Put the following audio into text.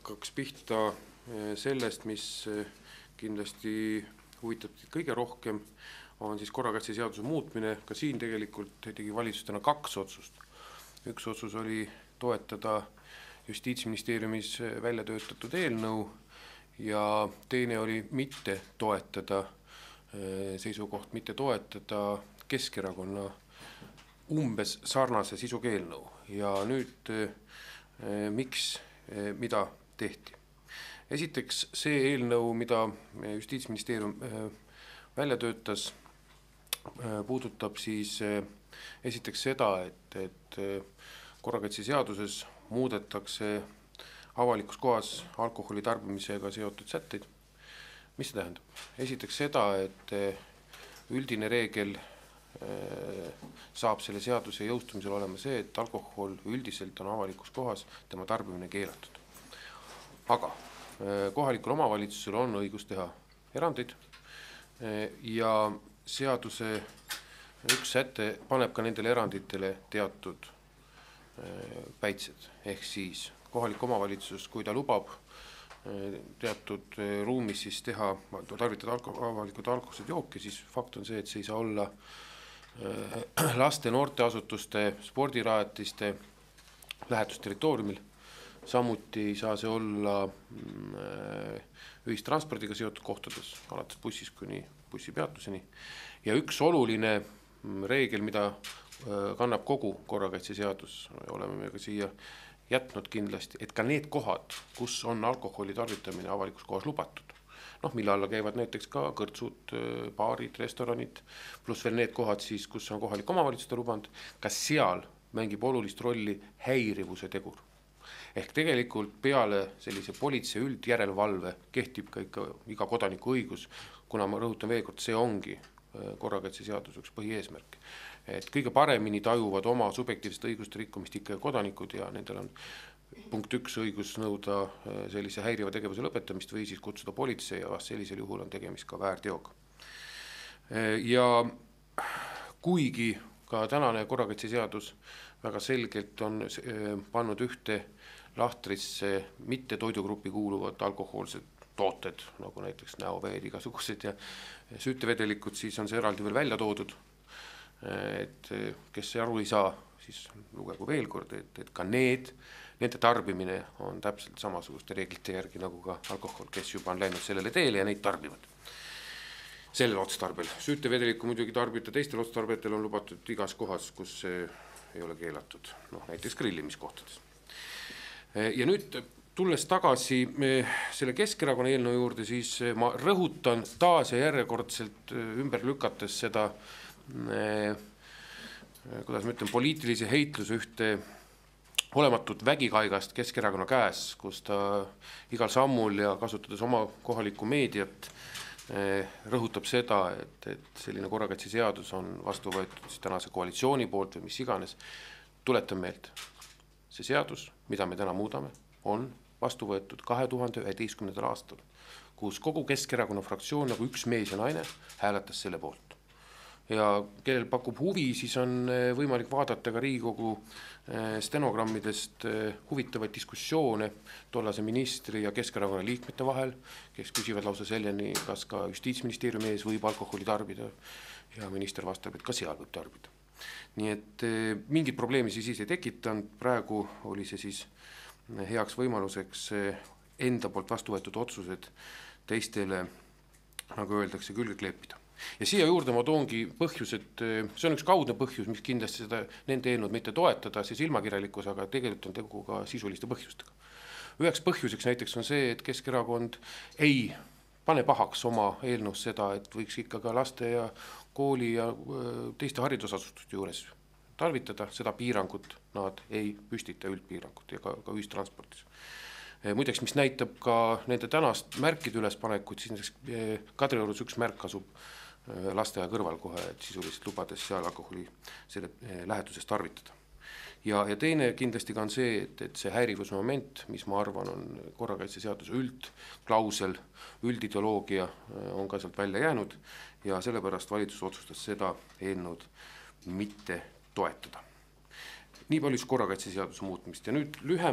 hakkaks pihta sellest, mis kindlasti huvitab kõige rohkem, on siis korrakaitseseaduse muutmine. Ka siin tegelikult tegi valitsus täna 2 otsust. Üks otsus oli toetada Justiitsministeeriumis välja töötatud eelnõu ja teine oli mitte toetada, seisukoht mitte toetada Keskerakonna umbes sarnase sisuga eelnõu. Ja nüüd miks, mida tehti? Esiteks see eelnõu, mida Justiitsministeerium välja töötas, puudutab siis esiteks seda, et korrakaitseseaduses muudetakse avalikus kohas alkoholi tarbimisega seotud sätteid. Mis see tähendab? Esiteks seda, et üldine reegel saab selle seaduse jõustumisel olema see, et alkohol üldiselt on avalikus kohas tema tarbimine keelatud. Aga kohalikul omavalitsusel on õigus teha erandeid ja seaduse üks säte paneb ka nendele eranditele teatud päitsed. Ehk siis kohalik omavalitsus, kui ta lubab teatud ruumis siis tarvitada avalikud alkoholsed jooki, siis fakt on see, et see ei saa olla laste noorteasutuste, spordirajatiste lähetusterritooriumil. Samuti ei saa see olla ühistranspordiga seotud kohtades, alates bussist kuni bussipeatuseni. Ja üks oluline reegel, mida kannab kogu korrakaitseseadus, oleme me ka siia jätnud kindlasti, et ka need kohad, kus on alkoholi tarvitamine avalikus kohas lubatud, mille alla käivad näiteks ka kõrtsud, baarid, restoranid, pluss veel need kohad siis, kus on kohalik omavalitsuste lubanud, ka seal mängib olulist rolli häirivuse tegur. Ehk tegelikult peale sellise politsei üldjärelevalve kehtib ka ikka iga kodaniku õigus, kuna ma rõhutan veel kord, see ongi korrakaitseseaduse üks põhieesmärk. Et kõige paremini tajuvad oma subjektiivset õiguste rikkumist ikka kodanikud ja nendel on punkt 1 õigus nõuda sellise häiriva tegevuse lõpetamist või siis kutsuda politsei ja sellisel juhul on tegemist ka väärteoga. Ja kuigi ka tänane korrakaitseseadus väga selgelt on pannud ühte lahtrisse mitte toidugruppi kuuluvad alkohoolsed tooted, nagu näiteks näoveed, igasugused ja süütevedelikud, siis on see eraldi veel välja toodud. Et kes see aru ei saa, siis lugegu veel kord, et ka nende tarbimine on täpselt samasuguste reeglite järgi nagu ka alkohol, kes juba on läinud sellele teele ja neid tarbivad. Sellel otstarbel. Süütevedeliku muidugi tarbita teistel otstarbetel on lubatud igas kohas, kus see ei ole keelatud, näiteks grillimiskohtades. Ja nüüd tulles tagasi selle Keskerakonna eelnõu juurde, siis ma rõhutan taas ja järjekordselt ümber lükates seda, kuidas ma ütlen, poliitilise heitluse ühte olematut vägikaigast Keskerakonna käes, kus ta igal sammul ja kasutades oma kohalikku meediat rõhutab seda, et selline korrakaitseseadus on vastu võetud tänase koalitsiooni poolt või mis iganes. Tuletan meelt, see seadus, mida me täna muudame, on vastu võetud 2011. aastal, kus kogu Keskerakonna fraktsioon nagu üks mees ja naine hääletas selle poolt. Ja kellel pakub huvi, siis on võimalik vaadata ka Riigikogu stenogrammidest huvitavaid diskussioone tollase ministri ja Keskerakonna liikmete vahel, kes küsivad lausa selleni, kas ka Justiitsministeeriumi ees võib alkoholi tarbida ja minister vastab, et ka seal võib tarbida. Nii et mingid probleemi siis ei tekitanud, praegu oli see siis heaks võimaluseks enda poolt vastu võetud otsused teistele, nagu öeldakse, külge kleepida. Ja siia juurde ma toongi põhjus, et see on üks kaudne põhjus, mis kindlasti seda nende eelnõud mitte toetada, see silmakirjalikkus, aga tegelikult on tegu ka sisuliste põhjustega. Üheks põhjuseks näiteks on see, et Keskerakond ei pane pahaks oma eelnõus seda, et võiks ikka ka laste ja kooli ja teiste haridusasutuste juures tarvitada, seda piirangut nad ei püstita üldpiirangut ja ka ühistranspordis. Muideks, mis näitab ka nende tänast märkide ülespanekut, siis Kadriorus üks märk asub lasteaia kõrval kohe, et sisuliselt lubades seal alkoholi selle lähetuses tarvitada. Ja teine kindlasti ka on see, et see häirivusmoment, mis ma arvan on korrakaitseseaduse üldklausel, üldideoloogia on ka sealt välja jäänud ja sellepärast valitsus otsustas seda eelnõud mitte toetada. Nii palju korrakaitseseaduse muutmist ja nüüd lühem